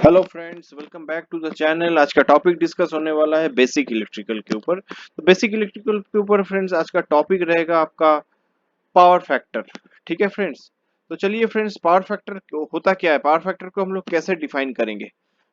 Hello friends, welcome back to the channel. आज का topic discuss होने वाला है बेसिक इलेक्ट्रिकल के ऊपर। तो बेसिक इलेक्ट्रिकल के ऊपर फ्रेंड्स आज का टॉपिक रहेगा आपका पावर फैक्टर। ठीक है फ्रेंड्स। तो चलिए फ्रेंड्स, पावर फैक्टर होता क्या है, पावर फैक्टर को हम लोग कैसे डिफाइन करेंगे।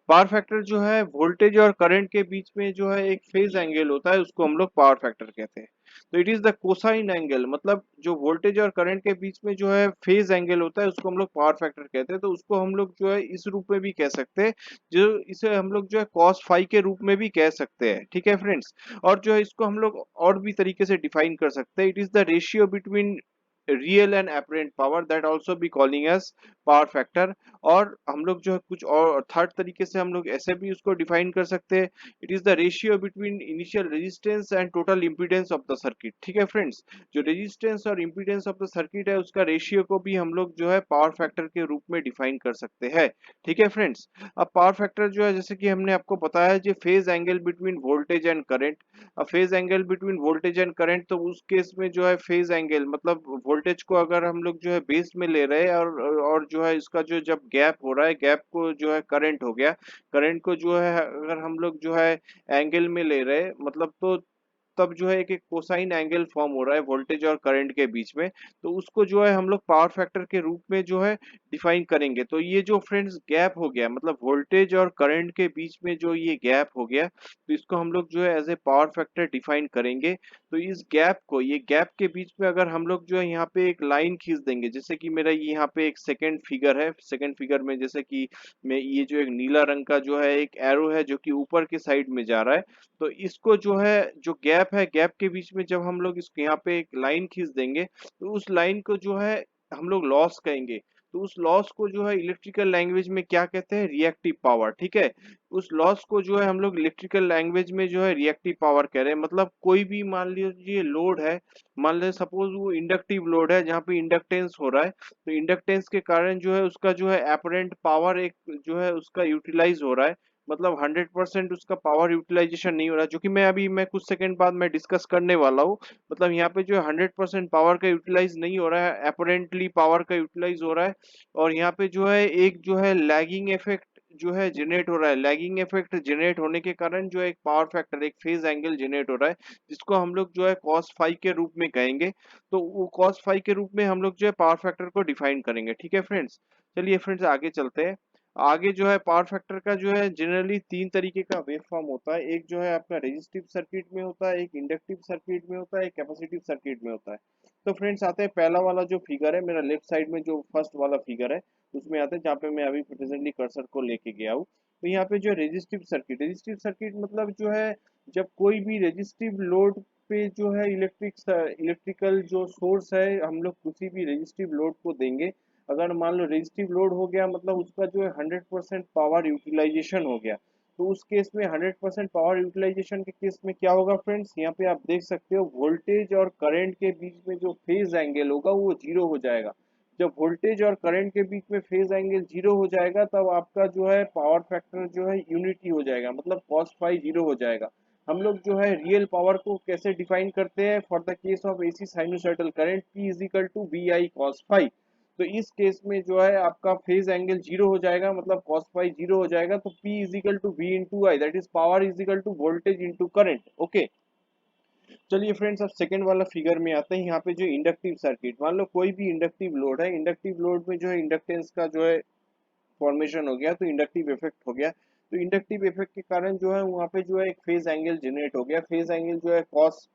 पावर फैक्टर जो है वोल्टेज और करंट के बीच में जो है एक फेज एंगल होता है, उसको हम लोग पावर फैक्टर कहते हैं। तो it is the cosine angle, मतलब जो वोल्टेज और करंट के बीच में जो है फेज एंगल होता है उसको हम लोग पावर फैक्टर कहते हैं। तो उसको हम लोग जो है इस रूप में भी कह सकते हैं, जो इसे हम लोग जो है cos फाई के रूप में भी कह सकते हैं। ठीक है फ्रेंड्स। और जो है इसको हम लोग और भी तरीके से डिफाइन कर सकते हैं। It is the ratio between real and apparent power, that also be calling as power factor. और हम लोग जो है कुछ और थर्ड तरीके से हम लोग ऐसे भी उसको डिफाइन कर सकते हैं। It is the ratio between initial resistance and total impedance of the circuit. ठीक है फ्रेंड्स। जो रेजिस्टेंस और इम्पीडेंस ऑफ द सर्किट है उसका रेशियो को भी हम लोग जो है पावर फैक्टर के रूप में डिफाइन कर सकते हैं। ठीक है फ्रेंड्स। अब पावर फैक्टर जो है, जैसे कि हमने आपको बताया, जो phase angle between voltage and current. अब phase angle between voltage and current, तो उस केस में जो है फेज एंगल मतलब वोल्टेज को अगर हम लोग जो है बेस में ले रहे हैं और जो है इसका जो जब गैप हो रहा है, गैप को जो है करंट हो गया। करंट को जो है अगर हम लोग जो है एंगल में ले रहे हैं, मतलब तो तब जो है एक एक कोसाइन एंगल फॉर्म हो रहा है वोल्टेज और करंट के बीच में। तो उसको जो है हम लोग पावर फैक्टर के रूप में जो है डिफाइन करेंगे। तो ये जो फ्रेंड्स गैप हो गया, मतलब वोल्टेज और करंट के बीच में जो ये गैप हो गया, तो इसको हम लोग जो है as a power factor define करेंगे। तो इस गैप को, ये गैप के बीच में अगर हम लोग जो है यहाँ पे एक लाइन खींच देंगे, जैसे कि मेरा ये यहाँ पे एक सेकंड फिगर है। सेकंड फिगर में जैसे कि मैं ये जो एक नीला रंग का जो है एक एरो है जो कि ऊपर की साइड में जा रहा है। तो इसको जो है, जो गैप है, गैप के बीच में जब हम लोग इसको यहाँ पे एक लाइन खींच देंगे, तो उस लाइन को जो है हम लोग लॉस कहेंगे। तो उस लॉस को जो है इलेक्ट्रिकल लैंग्वेज में क्या कहते हैं, रिएक्टिव पावर। ठीक है। उस लॉस को जो है हम लोग इलेक्ट्रिकल लैंग्वेज में जो है रिएक्टिव पावर कह रहे हैं। मतलब कोई भी मान लीजिए लोड है, मान लीजिए सपोज वो इंडक्टिव लोड है जहाँ पे इंडक्टेंस हो रहा है। तो इंडक्टेंस के कारण जो है उसका जो है एपरेंट पावर एक जो है उसका यूटिलाइज हो रहा है। मतलब 100% उसका पावर यूटिलाइजेशन नहीं हो रहा, जो कि मैं कुछ सेकंड बाद मैं डिस्कस करने वाला हूँ। मतलब यहाँ पे जो है 100% पावर का यूटिलाइज नहीं हो रहा है, अपरेंटली पावर का यूटिलाइज हो रहा है। और यहाँ पे जो है एक जो है लैगिंग इफेक्ट जो है जनरेट हो रहा है। लैगिंग इफेक्ट जनरेट होने के कारण जो है एक पावर फैक्टर, एक फेज एंगल जनरेट हो रहा है, जिसको हम लोग जो है cos फाई के रूप में कहेंगे। तो वो cos फाई के रूप में हम लोग जो है पावर फैक्टर को डिफाइन करेंगे। ठीक है फ्रेंड्स। चलिए फ्रेंड्स आगे चलते हैं। आगे जो है पावर फैक्टर का जो है जनरली तीन तरीके का वेव फॉर्म होता है। एक जो है आपका रेजिस्टिव सर्किट में होता है, एक इंडक्टिव सर्किट में होता है, एक कैपेसिटिव सर्किट में होता है। तो फ्रेंड्स आते हैं, पहला वाला जो फिगर है मेरा लेफ्ट साइड में, जो फर्स्ट वाला फिगर है उसमें आते हैं, जहाँ पे मैं अभी प्रेजेंटली कर्सर को लेके गया हूँ। तो यहाँ पे जो रेजिस्टिव सर्किट मतलब जो है जब कोई भी रेजिस्टिव लोड पे जो है इलेक्ट्रिकल जो सोर्स है, हम लोग किसी भी रेजिस्टिव लोड को देंगे। अगर मान लो रेजिस्टिव लोड हो गया, मतलब उसका जो है 100% पावर यूटिलाइजेशन हो गया। तो उस केस में 100% पावर यूटिलाइजेशन के केस में क्या होगा फ्रेंड्स, यहाँ पे आप देख सकते हो वोल्टेज और करंट के बीच में जो फेज एंगल होगा वो जीरो हो जाएगा। जब वोल्टेज और करंट के बीच में फेज एंगल जीरो हो जाएगा, तब आपका जो है पावर फैक्टर जो है यूनिटी हो जाएगा, मतलब cos फाई जीरो हो जाएगा। हम लोग जो है रियल पावर को कैसे डिफाइन करते हैं, for the case of AC sinusoidal current, P is equal to V I cos phi. तो इस केस में जो है आपका फेज एंगल जीरो हो जाएगा, मतलब cos फाई जीरो हो जाएगा। तो P is equal to V into I, that is power is equal to voltage into current. Okay. चलिए फ्रेंड्स अब सेकंड वाला फिगर में आते हैं। यहाँ पे जो इंडक्टिव सर्किट, मान लो कोई भी इंडक्टिव लोड है, इंडक्टिव लोड में जो है इंडक्टेंस का जो है फॉर्मेशन हो गया, तो इंडक्टिव इफेक्ट हो गया। तो इंडक्टिव इफेक्ट के कारण जो है वहाँ पे जो है एक फेज एंगल जनरेट हो गया। फेज एंगल जो है कॉस,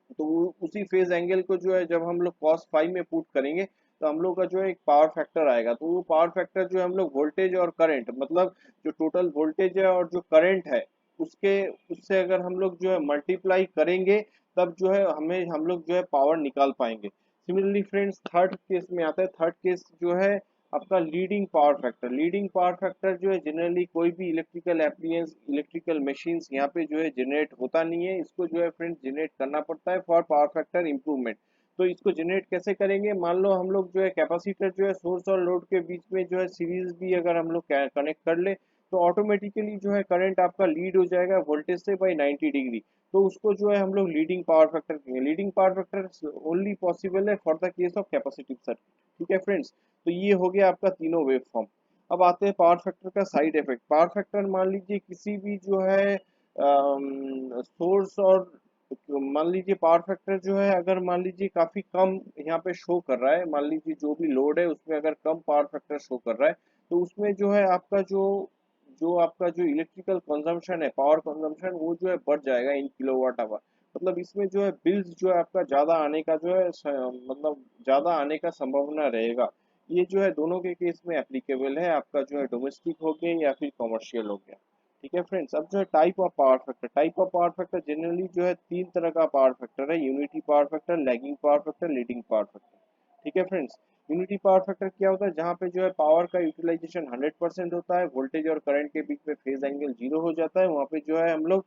तो उसी फेज एंगल को जो है जब हम लोग cos फाई में पुट करेंगे, तो हम लोग का जो है एक पावर फैक्टर आएगा। तो वो पावर फैक्टर जो है हम लोग वोल्टेज और करंट, मतलब जो टोटल वोल्टेज है और जो करंट है उसके, उससे अगर हम लोग जो है मल्टीप्लाई करेंगे, तब जो है हम लोग जो है पावर निकाल पाएंगे। सिमिलरली फ्रेंड्स थर्ड केस में आता है। थर्ड केस जो है आपका leading power factor. Leading power factor जो है जनरली कोई भी इलेक्ट्रिकल एप्लियंस, इलेक्ट्रिकल मशीन्स यहाँ पे जो है जनरेट होता नहीं है। इसको जो है फ्रेंड्स जनरेट करना पड़ता है फॉर पावर फैक्टर इंप्रूवमेंट। तो इसको जनरेट कैसे करेंगे, मान लो हम लोग जो है कैपेसिटर जो है सोर्स और लोड के बीच में जो है सीरीज भी अगर हम लोग कनेक्ट कर ले, तो ऑटोमेटिकली जो है करंट आपका लीड हो जाएगा वोल्टेज से बाई 90 डिग्री। तो उसको जो है हम लोग लीडिंग पावर फैक्टर कहेंगे। Leading power factor only possible है for the case of capacitive circuit. ठीक है फ्रेंड्स। तो ये हो गया आपका तीनों वेव फॉर्म। अब आते हैं पावर फैक्टर का साइड इफेक्ट। पावर फैक्टर मान लीजिए किसी भी जो है सोर्स, और मान लीजिए पावर फैक्टर जो है अगर मान लीजिए काफी कम यहाँ पे शो कर रहा है, मान लीजिए जो भी लोड है उसमें अगर कम पावर फैक्टर शो कर रहा है, तो उसमें जो है आपका जो जो आपका जो इलेक्ट्रिकल कंजम्पशन है, पावर कंजम्पशन, वो जो है बढ़ जाएगा इन किलोवाट आवर। मतलब इसमें जो है बिल्स जो है आपका ज्यादा आने का जो है मतलब ज्यादा आने का संभावना रहेगा। ये जो है दोनों के केस में एप्लीकेबल है, आपका जो है डोमेस्टिक हो गया या फिर कमर्शियल हो गया। ठीक है फ्रेंड्स। अब जो है type of power factor, type of power factor generally जो है तीन तरह का पावर फैक्टर है: unity power factor, lagging power factor, leading power factor. ठीक है फ्रेंड्स। यूनिटी पावर फैक्टर क्या होता है? जहाँ पे जो है पावर का यूटिलाइजेशन 100% होता है, वोल्टेज और करंट के बीच में फेज एंगल जीरो हो जाता है, वहाँ पे जो है हम लोग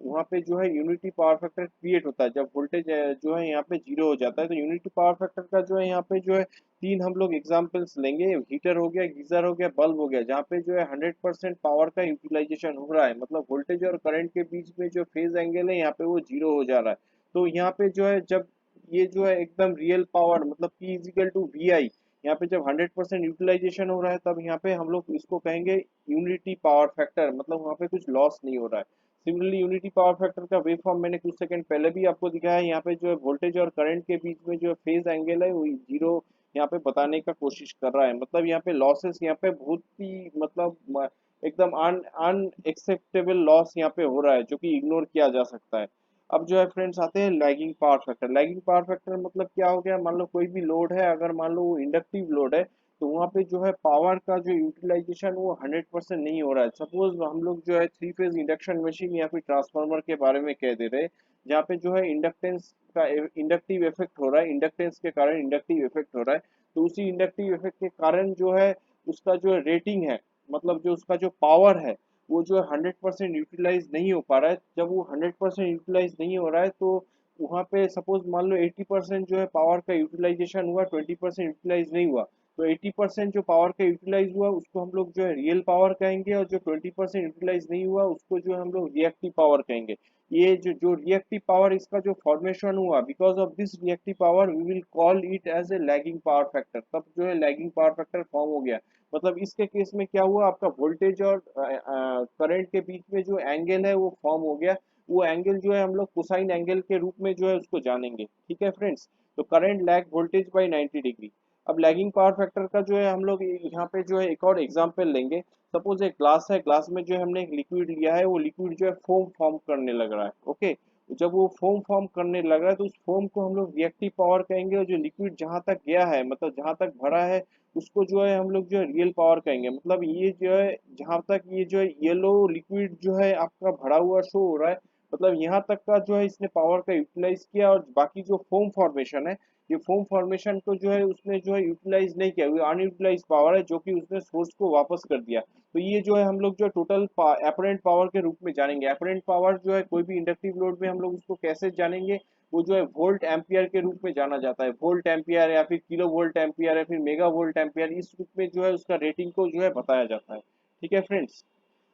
वहाँ पे जो है यूनिटी पावर फैक्टर क्रिएट होता है जब वोल्टेज जो है यहाँ पे जीरो हो जाता है। तो यूनिटी पावर फैक्टर का जो है यहाँ पे जो है तीन हम लोग एग्जांपल्स लेंगे: हीटर हो गया, गीजर हो गया, बल्ब हो गया। जहाँ पे जो है 100% पावर का यूटिलाइजेशन हो रहा है, मतलब वोल्टेज और करंट के बीच में जो फेज एंगल है यहाँ पे वो जीरो हो जा रहा है। तो यहाँ पे जो है जब ये जो है एकदम रियल पावर, मतलब P इजिकल टू वी आई, यहाँ पे जब 100% यूटिलाइजेशन हो रहा है तब यहाँ पे हम लोग इसको कहेंगे यूनिटी पावर फैक्टर, मतलब वहाँ पे कुछ लॉस नहीं हो रहा है। सिमिलरली यूनिटी पावर फैक्टर का वेव फॉर्म मैंने कुछ सेकंड पहले भी आपको दिखाया है। यहाँ पे जो है वोल्टेज और करंट के बीच में जो फेज एंगल है वो जीरो यहाँ पे बताने का कोशिश कर रहा है। मतलब यहाँ पे लॉसेस यहाँ पे बहुत ही मतलब एकदम अनएक्सेप्टेबल लॉस यहाँ पे हो रहा है जो कि इग्नोर किया जा सकता है। अब जो है फ्रेंड्स आते हैं lagging power factor. Lagging power factor मतलब क्या हो गया? मान लो कोई भी लोड है, अगर मान लो वो इंडक्टिव लोड है, तो वहाँ पे जो है पावर का जो यूटिलाइजेशन वो 100% नहीं हो रहा है। सपोज हम लोग जो है थ्री फेज इंडक्शन मशीन या फिर ट्रांसफार्मर के बारे में कह दे रहे हैं, जहाँ पे जो है इंडक्टेंस का इंडक्टिव इफेक्ट हो रहा है, इंडक्टेंस के कारण इंडक्टिव इफेक्ट हो रहा है। तो उसी इंडक्टिव इफेक्ट के कारण जो है उसका जो रेटिंग है, मतलब जो उसका जो पावर है, वो जो है 100% यूटिलाइज नहीं हो पा रहा है। जब वो 100% यूटिलाइज नहीं हो रहा है तो वहाँ पे सपोज मान लो 80% जो है पावर का यूटिलाइजेशन हुआ, 20% यूटिलाइज नहीं हुआ। तो 80% जो पावर का यूटिलाइज हुआ उसको हम लोग जो है रियल पावर कहेंगे, और जो 20% यूटिलाइज नहीं हुआ उसको जो है हम लोग रिएक्टिव पावर कहेंगे। ये जो जो रिएक्टिव पावर, इसका जो फॉर्मेशन हुआ, because of this reactive power we will call it as a lagging power factor. तब जो है लैगिंग पावर फैक्टर फॉर्म हो गया। मतलब इसके केस में क्या हुआ? आपका वोल्टेज और करंट के बीच में जो एंगल है वो फॉर्म हो गया। वो एंगल जो है हम लोग कोसाइन एंगल के रूप में जो है उसको जानेंगे। ठीक है फ्रेंड्स। तो current lag voltage bye 90 degree. अब लैगिंग पावर फैक्टर का जो है हम लोग यहाँ पे जो है एक और एग्जांपल लेंगे। सपोज एक ग्लास है, ग्लास में जो है हमने एक लिक्विड लिया है, वो लिक्विड जो है फोम फॉर्म करने लग रहा है। ओके। जब वो फोम फॉर्म करने लग रहा है तो उस फोम को हम लोग रिएक्टिव पावर कहेंगे, और जो लिक्विड जहां तक गया है, मतलब जहां तक भरा है, उसको जो है हम लोग जो है रियल पावर कहेंगे। मतलब ये जो है जहां तक ये जो है येलो लिक्विड जो है आपका भरा हुआ शो हो रहा है, मतलब यहाँ तक का जो है इसने पावर का यूटिलाइज किया, और बाकी जो फोम फॉर्मेशन है, ये फोम फॉर्मेशन को जो है उसने जो है यूटिलाइज नहीं किया, वो अनयूटिलाइज पावर है जो कि उसने सोर्स को वापस कर दिया। तो ये जो है हम लोग जो टोटल एपरेंट पावर के रूप में जानेंगे। एपरेंट पावर जो है कोई भी इंडक्टिव लोड में हम लोग उसको कैसे जानेंगे? वो जो है वोल्ट एम्पियर के रूप में जाना जाता है। वोल्ट एम्पियर या फिर किलो वोल्ट एम्पियर या फिर मेगा वोल्ट एम्पियर, इस रूप में जो है उसका रेटिंग को जो है बताया जाता है। ठीक है फ्रेंड्स।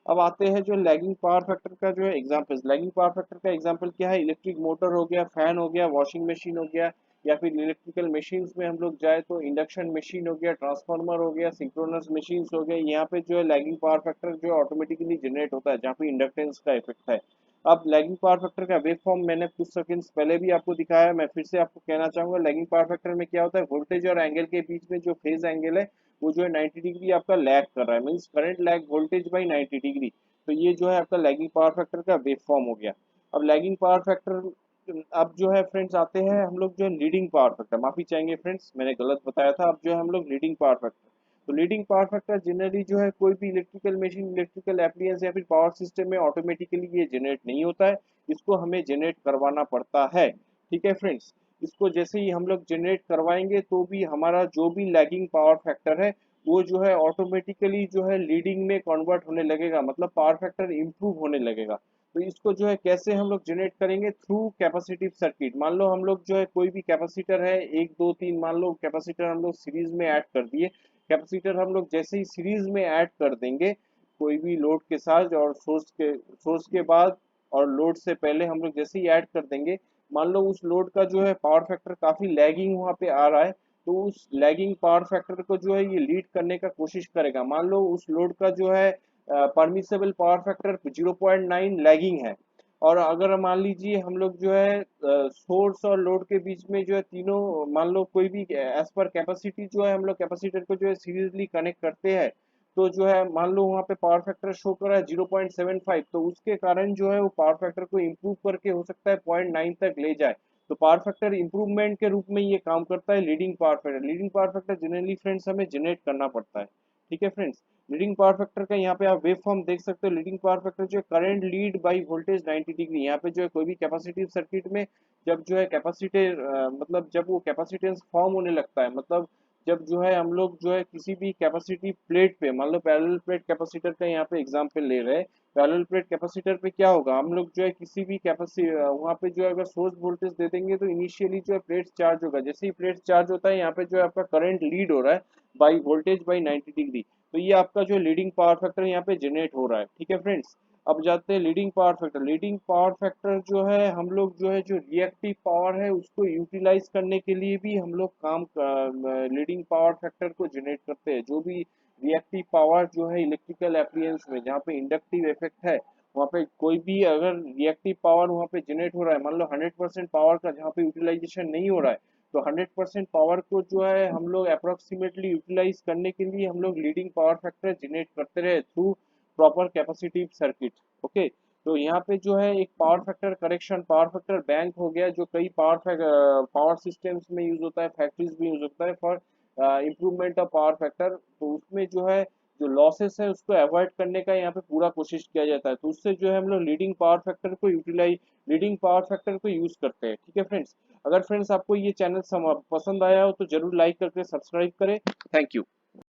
अब आते हैं जो लैगिंग पावर फैक्टर का जो है एग्जांपल। लैगिंग पावर फैक्टर का एग्जांपल क्या है? इलेक्ट्रिक मोटर हो गया, फैन हो गया, वॉशिंग मशीन हो गया, या फिर इलेक्ट्रिकल मशीन्स में हम लोग जाए तो इंडक्शन मशीन हो गया, ट्रांसफार्मर हो गया, सिंक्रोनस मशीन्स हो गए। यहाँ पे जो है लैगिंग पावर फैक्टर जो ऑटोमेटिकली जनरेट होता है जहाँ पे इंडक्टेंस का इफेक्ट है। अब लैगिंग पावर फैक्टर का वेव फॉर्म मैंने कुछ सेकंड्स पहले भी आपको दिखाया है, मैं फिर से आपको कहना चाहूंगा। लैगिंग पावर फैक्टर में क्या होता है? वोल्टेज और एंगल के बीच में जो फेज एंगल है वो जो है 90 डिग्री आपका लैग कर रहा है, means current lag voltage by 90 degree. तो ये जो है आपका लैगिंग पावर फैक्टर का वेव फॉर्म हो गया। अब लैगिंग पावर फैक्टर, अब जो है फ्रेंड्स आते हैं हम लोग जो लीडिंग पावर फैक्टर। माफी चाहेंगे फ्रेंड्स, मैंने गलत बताया था। अब जो है हम लोग लीडिंग पावर फैक्टर। तो लीडिंग पावर फैक्टर जनरली जो है कोई भी इलेक्ट्रिकल मशीन, इलेक्ट्रिकल एप्लियंस या फिर पावर सिस्टम में ऑटोमेटिकली ये जनरेट नहीं होता है, इसको हमें जनरेट करवाना पड़ता है। ठीक है फ्रेंड्स। इसको जैसे ही हम लोग जनरेट करवाएंगे तो भी हमारा जो भी लैगिंग पावर फैक्टर है वो जो है ऑटोमेटिकली जो है लीडिंग में कन्वर्ट होने लगेगा, मतलब पावर फैक्टर इंप्रूव होने लगेगा। तो इसको जो है कैसे हम लोग जनरेट करेंगे? Through capacitive circuit. मान लो हम लोग जो है कोई भी कैपेसिटर है, एक दो तीन, मान लो कैपेसिटर हम लोग सीरीज में ऐड कर दिए। कैपेसिटर हम लोग जैसे ही सीरीज में ऐड कर देंगे कोई भी लोड के साथ, और सोर्स के बाद और लोड से पहले हम लोग जैसे ही ऐड कर देंगे, मान लो उस लोड का जो है पावर फैक्टर काफी लैगिंग वहां पे आ रहा है, तो उस लैगिंग पावर फैक्टर को जो है ये लीड करने का कोशिश करेगा। मान लो उस लोड का जो है परमिसेबल पावर फैक्टर 0.9 लैगिंग है, और अगर मान लीजिए हम लोग जो है सोर्स और लोड के बीच में जो है तीनों, मान लो कोई भी एज पर कैपेसिटी जो है हम लोग कैपेसिटर को जो है सीरियसली कनेक्ट करते हैं, तो जो है मान लो वहाँ पे पावर फैक्टर शो कर रहा है 0.75, तो उसके कारण जो है वो पावर फैक्टर को इम्प्रूव करके हो सकता है 0.9 तक ले जाए। तो पावर फैक्टर इंप्रूवमेंट के रूप में ये काम करता है leading power factor. Leading power factor generally friends हमें जनरेट करना पड़ता है। ठीक है फ्रेंड्स, लीडिंग पावर फैक्टर का यहाँ पे आप वेव फॉर्म देख सकते हो। लीडिंग पावर फैक्टर जो है current lead by voltage 90 degree. यहाँ पे जो है कोई भी कैपेसिटिव सर्किट में जब जो है कैपेसिटर मतलब जब वो कैपेसिटेंस फॉर्म होने लगता है, मतलब जब जो है हम लोग जो है किसी भी कैपेसिटी प्लेट पे, मान लो पैरेलल प्लेट कैपेसिटर का यहाँ पे एग्जांपल ले रहे हैं। पैरेलल प्लेट कैपेसिटर पे क्या होगा, हम लोग जो है किसी भी कैपेसिटी वहाँ पे जो है अगर सोर्स वोल्टेज दे देंगे तो इनिशियली जो है प्लेट चार्ज होगा। जैसे ही प्लेट चार्ज होता है यहाँ पे जो है आपका करंट लीड हो रहा है बाई वोल्टेज बाई 90 डिग्री। तो ये आपका जो लीडिंग पावर फैक्टर यहाँ पे जनरेट हो रहा है। ठीक है फ्रेंड्स, अब जाते हैं leading power factor. Leading power factor जो है हम लोग जो है जो रिएक्टिव पावर है उसको यूटिलाइज करने के लिए भी हम लोग काम लीडिंग पावर फैक्टर को जनरेट करते हैं। जो भी रिएक्टिव पावर जो है इलेक्ट्रिकल एप्लियंस में जहाँ पे इंडक्टिव इफेक्ट है, वहाँ पे कोई भी अगर रिएक्टिव पावर वहाँ पे जनरेट हो रहा है, मान लो 100% पावर का जहाँ पे यूटिलाइजेशन नहीं हो रहा है, तो 100% पावर को जो है हम लोग अप्रोक्सीमेटली यूटिलाइज करने के लिए हम लोग लीडिंग पावर फैक्टर जनरेट करते रहे through proper capacitive circuit. Okay, तो यहाँ पे जो है एक power factor correction, power factor bank हो गया जो कई पावर सिस्टम्स में यूज होता है, फैक्ट्रीज में यूज होता है for improvement of power factor. तो उसमें जो है जो लॉसेस है उसको अवॉइड करने का यहाँ पे पूरा कोशिश किया जाता है। तो उससे जो है हम लोग लीडिंग पावर फैक्टर को यूज करते हैं। ठीक है फ्रेंड्स, अगर फ्रेंड्स आपको ये चैनल पसंद आया हो तो जरूर लाइक करके सब्सक्राइब करें। Thank you.